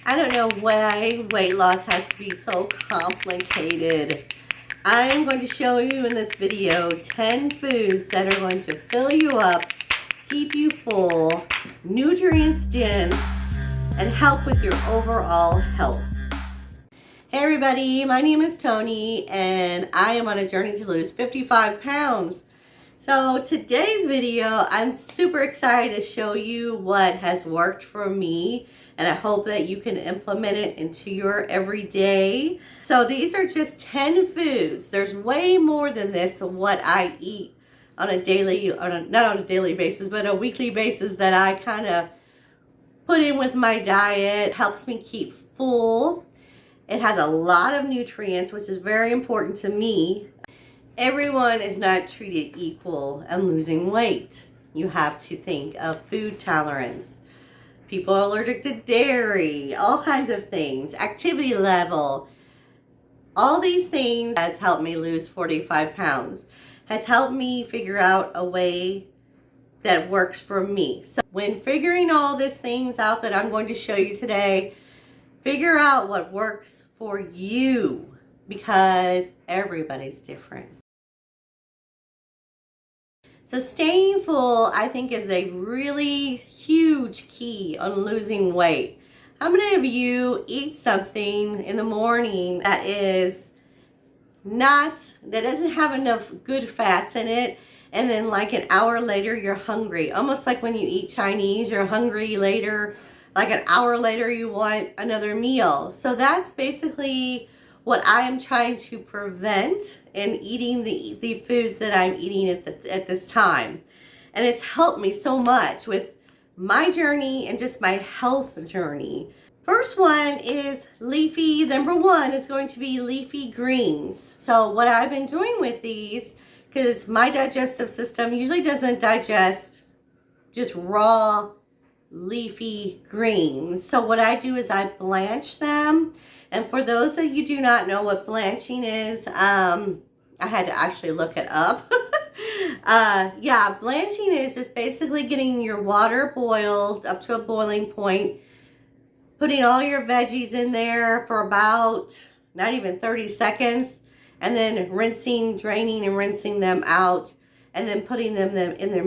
I don't know why weight loss has to be so complicated. I'm going to show you in this video 10 foods that are going to fill you up, keep you full, nutrients dense, and help with your overall health. Hey everybody, my name is Tony and I am on a journey to lose 55 pounds. So today's video, I'm super excited to show you what has worked for me, and I hope that you can implement it into your everyday. So these are just 10 foods. There's way more than this of what I eat on a daily, not on a daily basis, but a weekly basis that I kind of put in with my diet. Helps me keep full. It has a lot of nutrients, which is very important to me. Everyone is not treated equal in losing weight. You have to think of food tolerance. People are allergic to dairy, all kinds of things, activity level. All these things has helped me lose 45 pounds, has helped me figure out a way that works for me. So when figuring all these things out that I'm going to show you today, figure out what works for you, because everybody's different. So staying full, I think, is a really huge key on losing weight. How many of you eat something in the morning that doesn't have enough good fats in it, and then like an hour later you're hungry? Almost like when you eat Chinese, you're hungry later, like an hour later you want another meal. So that's basically what I am trying to prevent in eating the foods that I'm eating at this time. And it's helped me so much with my journey and just my health journey. First one is leafy. Number one is going to be leafy greens. So what I've been doing with these, because my digestive system usually doesn't digest just raw leafy greens. So what I do is I blanch them. And for those that you do not know what blanching is, I had to actually look it up. Yeah, blanching is just basically getting your water boiled up to a boiling point, putting all your veggies in there for about not even 30 seconds, and then rinsing, draining and rinsing them out, and then putting them in your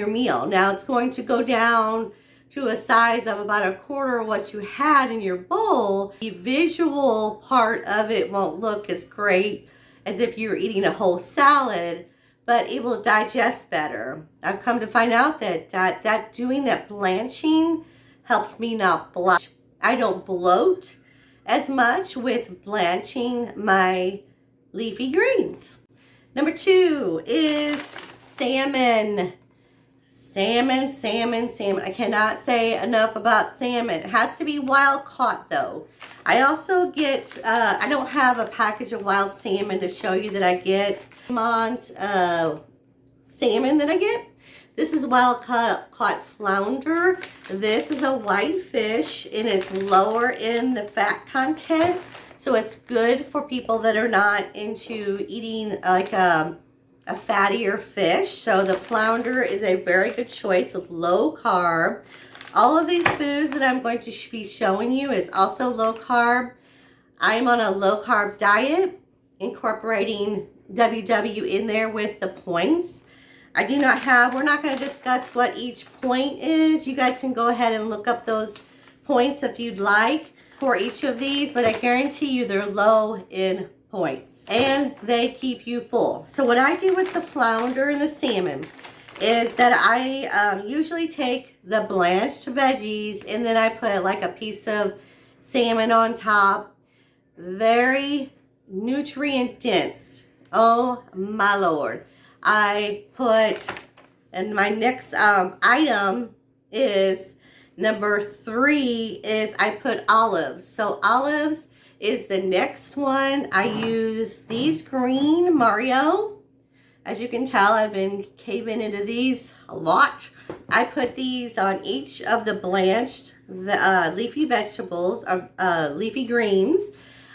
meal. Now it's going to go down to a size of about a quarter of what you had in your bowl. The visual part of it won't look as great as if you were eating a whole salad, but it will digest better. I've come to find out that doing that blanching helps me not bloat. I don't bloat as much with blanching my leafy greens. Number two is salmon. Salmon. I cannot say enough about salmon. It has to be wild caught though. I also get, I don't have a package of wild salmon to show you that I get. Salmon that I get. This is wild caught flounder. This is a white fish and it's lower in the fat content. So it's good for people that are not into eating like a fattier fish. So the flounder is a very good choice of low carb. All of these foods that I'm going to be showing you is also low carb. I'm on a low carb diet, incorporating WW in there with the points. we're not going to discuss what each point is. You guys can go ahead and look up those points if you'd like for each of these, but I guarantee you they're low in points and they keep you full. So what I do with the flounder and the salmon is that I usually take the blanched veggies and then I put like a piece of salmon on top. Very nutrient dense. Oh my Lord. I put, and my next item is number 3 is I put olives. So olives is the next one. I use these green Mario. As you can tell, I've been caving into these a lot. I put these on each of the blanched leafy vegetables, or leafy greens.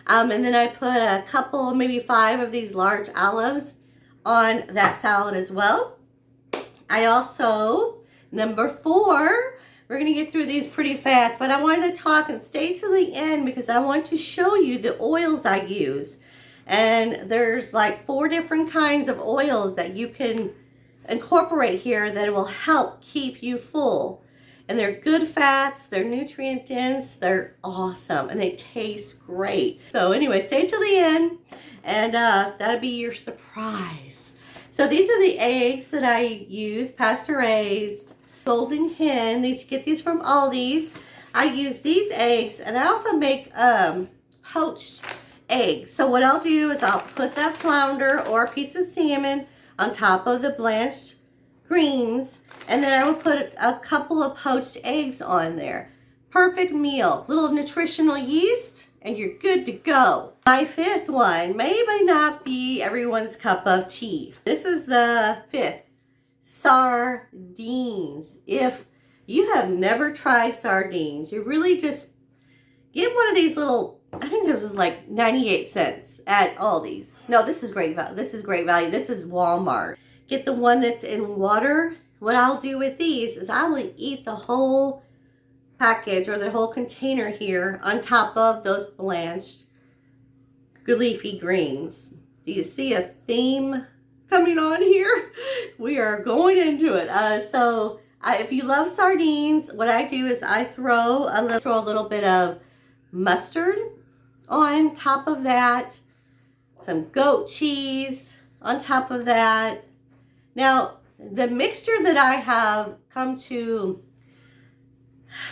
And then I put a couple, maybe 5 of these large olives on that salad as well. I also, number 4, We're going to get through these pretty fast, but I wanted to talk and stay to the end because I want to show you the oils I use. And there's like 4 different kinds of oils that you can incorporate here that will help keep you full. And they're good fats, they're nutrient dense, they're awesome, and they taste great. So anyway, stay till the end, and that'll be your surprise. So these are the eggs that I use, pasture-raised, golden hen. Get these from Aldi's. I use these eggs, and I also make poached eggs. So what I'll do is I'll put that flounder or a piece of salmon on top of the blanched greens, and then I will put a couple of poached eggs on there. Perfect meal. Little nutritional yeast, and you're good to go. My 5th one may not be everyone's cup of tea. This is the 5th. Sardines. If you have never tried sardines, you really just get one of these little, I think this was like 98 cents at Aldi's. No, this is great value. This is great value. This is Walmart. Get the one that's in water. What I'll do with these is I will eat the whole package or the whole container here on top of those blanched leafy greens. Do you see a theme coming on here? We are going into it. If you love sardines, what I do is I throw a little bit of mustard on top of that, some goat cheese on top of that. Now, the mixture that I have come to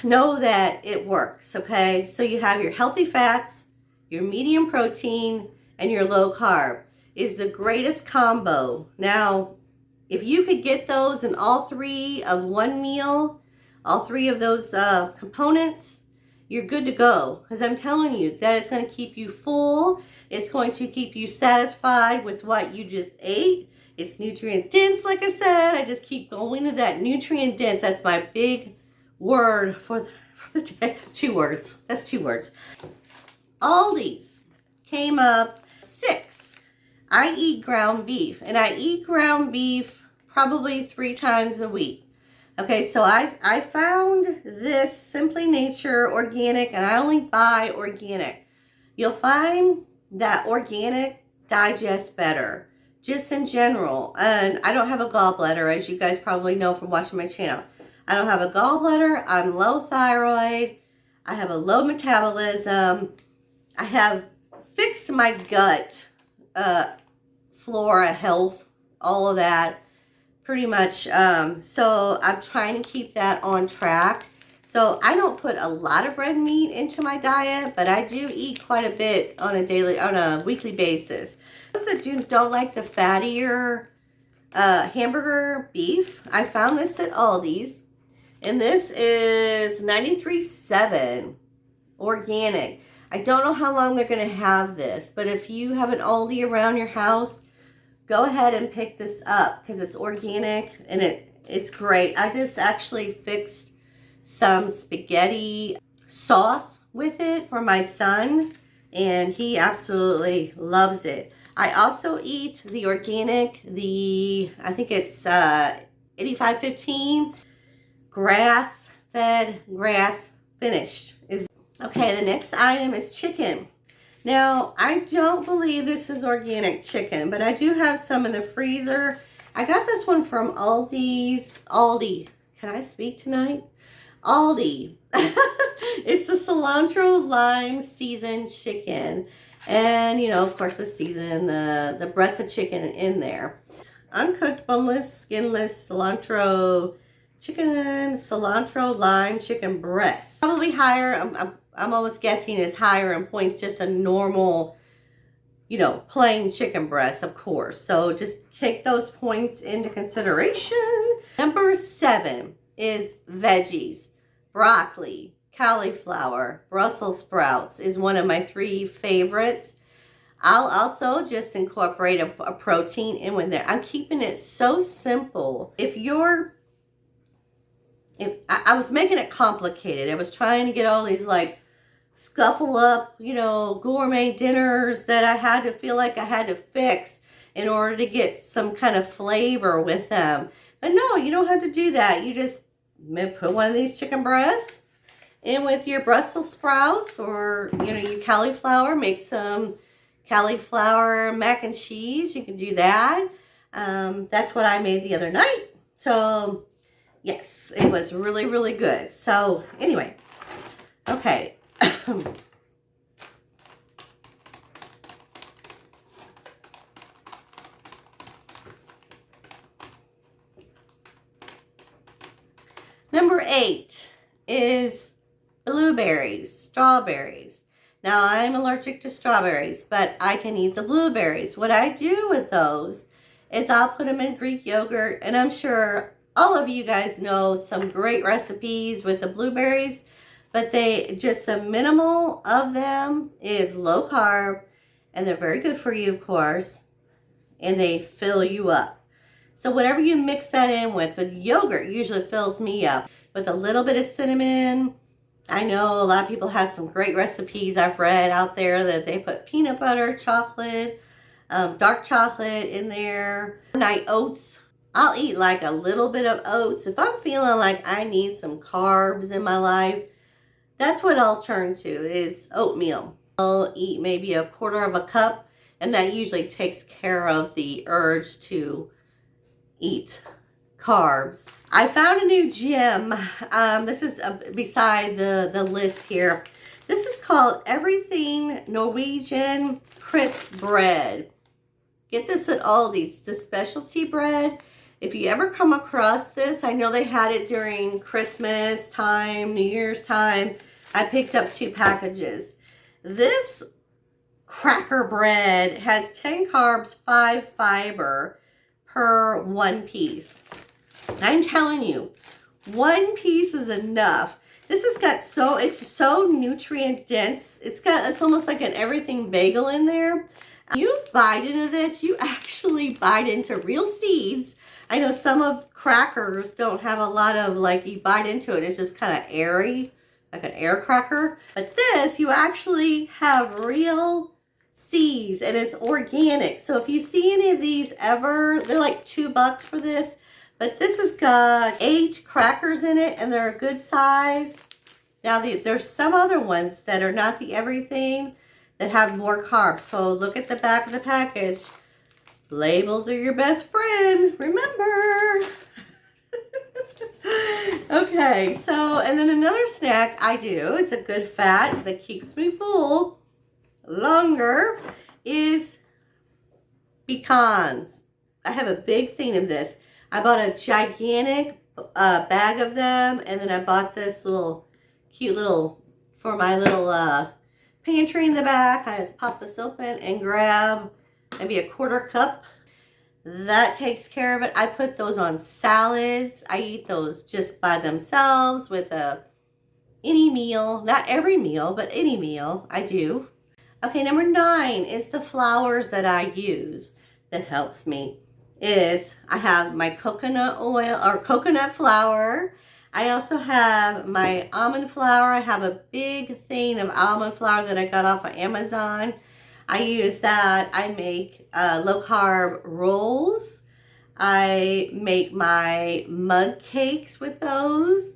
know that it works, okay? So you have your healthy fats, your medium protein, and your low carb is the greatest combo. Now, if you could get those in all 3 of one meal, all 3 of those components, you're good to go. Because I'm telling you that it's going to keep you full. It's going to keep you satisfied with what you just ate. It's nutrient dense, like I said. I just keep going to that nutrient dense. That's my big word for the day. 2 words. That's 2 words. Aldi's came up 6. I eat ground beef, and I eat ground beef probably 3 times a week. Okay, so I found this Simply Nature organic, and I only buy organic. You'll find that organic digests better, just in general. And I don't have a gallbladder, as you guys probably know from watching my channel. I don't have a gallbladder. I'm low thyroid. I have a low metabolism. I have fixed my gut, flora, health, all of that, pretty much. So I'm trying to keep that on track. So I don't put a lot of red meat into my diet, but I do eat quite a bit on a weekly basis. Those that don't like the fattier hamburger beef, I found this at Aldi's, and this is 93.7 organic. I don't know how long they're going to have this, but if you have an Aldi around your house, go ahead and pick this up because it's organic and it's great. I just actually fixed some spaghetti sauce with it for my son, and he absolutely loves it. I also eat the organic, I think it's 8515 grass-fed, grass-finished. Okay, the next item is chicken. Now, I don't believe this is organic chicken, but I do have some in the freezer. I got this one from Aldi. Can I speak tonight? Aldi. It's the cilantro lime seasoned chicken. And, of course, the breast of chicken in there. Uncooked, boneless, skinless cilantro lime chicken breast. Probably higher, I'm almost guessing is higher in points, just a normal, plain chicken breast, of course. So just take those points into consideration. Number 7 is veggies. Broccoli, cauliflower, Brussels sprouts is one of my 3 favorites. I'll also just incorporate a protein in with there. I'm keeping it so simple. I was making it complicated. I was trying to get all these scuffle up, gourmet dinners that I had to feel like I had to fix in order to get some kind of flavor with them. But no, you don't have to do that. You just put one of these chicken breasts in with your Brussels sprouts or, your cauliflower. Make some cauliflower mac and cheese. You can do that. That's what I made the other night. So, yes, it was really, really good. So, anyway, okay. Number 8 is blueberries, strawberries. Now, I'm allergic to strawberries, but I can eat the blueberries. What I do with those is I'll put them in Greek yogurt, and I'm sure all of you guys know some great recipes with the blueberries, but just a minimal of them is low carb, and they're very good for you, of course, and they fill you up. So whatever you mix that in with yogurt usually fills me up. With a little bit of cinnamon. I know a lot of people have some great recipes I've read out there that they put peanut butter, chocolate, dark chocolate in there. Night oats. I'll eat like a little bit of oats. If I'm feeling like I need some carbs in my life, that's what I'll turn to is oatmeal. I'll eat maybe a quarter of a cup, and that usually takes care of the urge to eat carbs. I found a new gym. This is beside the list here. This is called Everything Norwegian Crisp Bread. Get this at Aldi's. The specialty bread. If you ever come across this, I know they had it during Christmas time, New Year's time. I picked up 2 packages. This cracker bread has 10 carbs, 5 fiber per 1 piece. I'm telling you, 1 piece is enough. This has got it's so nutrient dense. It's almost like an everything bagel in there. You bite into this, you actually bite into real seeds. I know some of crackers don't have a lot of, you bite into it, it's just kind of airy, like an air cracker. But this, you actually have real seeds, and it's organic. So if you see any of these ever, they're like $2 for this. But this has got 8 crackers in it, and they're a good size. Now, there's some other ones that are not the everything that have more carbs. So look at the back of the package. Labels are your best friend, remember. Okay, and then another snack I do, it's a good fat that keeps me full longer, is pecans. I have a big thing of this. I bought a gigantic bag of them, and then I bought this cute little, for my little pantry in the back. I just pop this open and grab maybe a quarter cup. That takes care of it. I put those on salads. I eat those just by themselves with any meal. Not every meal, but any meal I do. Okay, number 9 is the flours that I use that helps me. I have my coconut oil or coconut flour. I also have my almond flour. I have a big thing of almond flour that I got off of Amazon. I use that. I make low carb rolls. I make my mug cakes with those.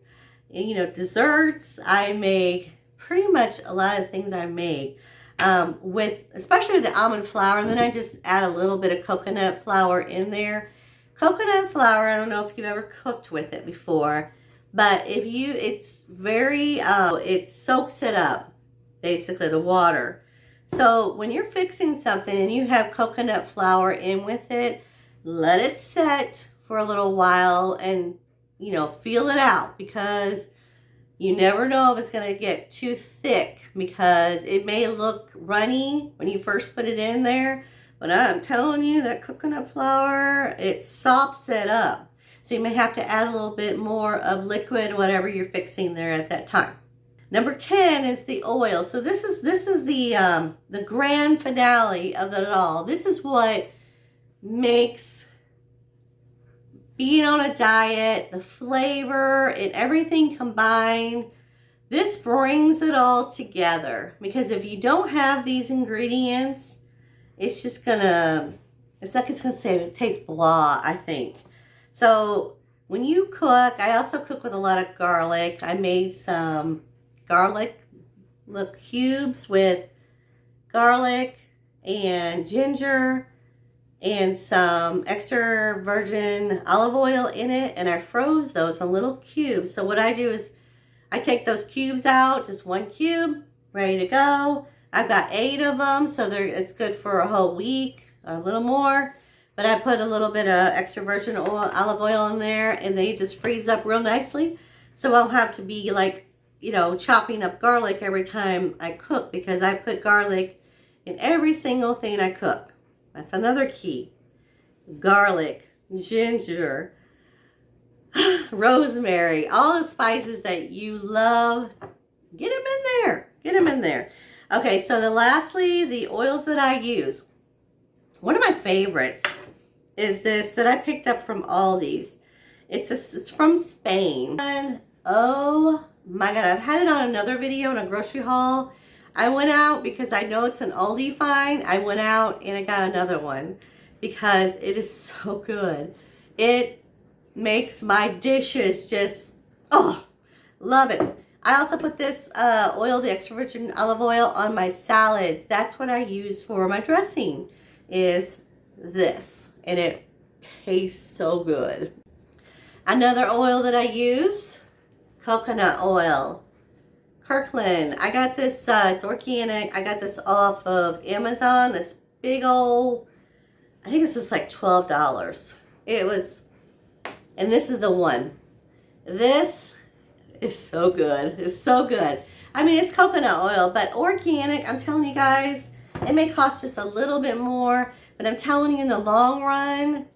And, desserts. I make pretty much a lot of things I make. Especially the almond flour, and then I just add a little bit of coconut flour in there. Coconut flour, I don't know if you've ever cooked with it before, but it soaks it up, basically the water. So when you're fixing something and you have coconut flour in with it, let it set for a little while and, feel it out, because you never know if it's going to get too thick, because it may look runny when you first put it in there. But I'm telling you, that coconut flour, it sops it up. So you may have to add a little bit more of liquid, whatever you're fixing there at that time. Number 10 is the oil. So this is the grand finale of it all. This is what makes being on a diet, the flavor and everything combined. This brings it all together, because if you don't have these ingredients, it's just gonna, it's like it's gonna say it tastes blah, I think. So when you cook, I also cook with a lot of garlic. I made some garlic cubes with garlic and ginger and some extra virgin olive oil in it, and I froze those in little cubes. So what I do is I take those cubes out, just one cube, ready to go. I've got 8 of them, so it's good for a whole week or a little more. But I put a little bit of extra virgin olive oil in there, and they just freeze up real nicely. So I don't have to be like, you know, chopping up garlic every time I cook, because I put garlic in every single thing I cook. That's another key. Garlic, ginger, rosemary, all the spices that you love, get them in there. Get them in there. Okay, so lastly, the oils that I use. One of my favorites is this that I picked up from Aldi's. It's from Spain. And oh my God, I've had it on another video in a grocery haul. I went out because I know it's an Aldi find. I went out and I got another one because it is so good. It makes my dishes just, oh, love it. I also put this oil, the extra virgin olive oil, on my salads. That's what I use for my dressing, is this. And it tastes so good. Another oil that I use, coconut oil. Kirkland. I got this, it's organic. I got this off of Amazon. This big old, I think it's just like $12. It was, and this is the one. This is so good. It's so good. I mean, it's coconut oil, but organic. I'm telling you guys, it may cost just a little bit more, but I'm telling you, in the long run,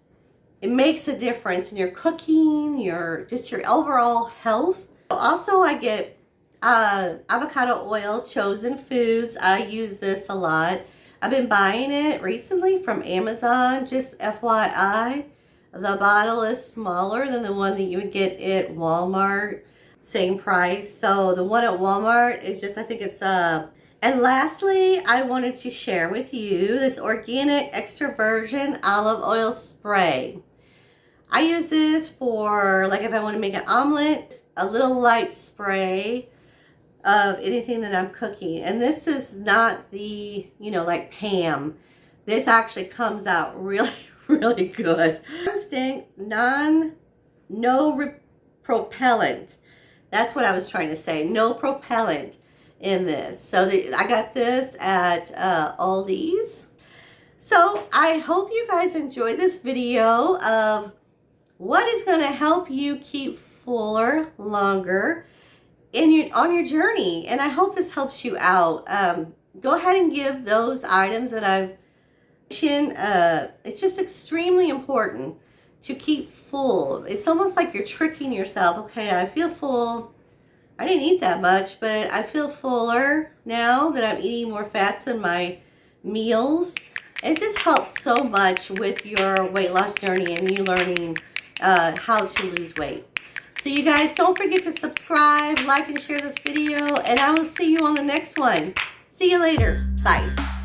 it makes a difference in your cooking, just your overall health. Also, I get avocado oil, Chosen Foods. I use this a lot. I've been buying it recently from Amazon, just FYI. The bottle is smaller than the one that you would get at Walmart. Same price. So the one at Walmart is just, I think it's, and lastly, I wanted to share with you this organic extra virgin olive oil spray. I use this for, like, if I want to make an omelet, a little light spray of anything that I'm cooking. And this is not the, you know, like Pam. This actually comes out really, really good. No propellant. That's what I was trying to say. No propellant in this. So I got this at Aldi's. So I hope you guys enjoyed this video of what is going to help you keep fuller longer on your journey. And I hope this helps you out. Go ahead and give those items that I've mentioned. It's just extremely important to keep full. It's almost like you're tricking yourself. Okay, I feel full. I didn't eat that much, but I feel fuller now that I'm eating more fats in my meals. It just helps so much with your weight loss journey and you learning how to lose weight. So you guys, don't forget to subscribe, like, and share this video, and I will see you on the next one. See you later. Bye.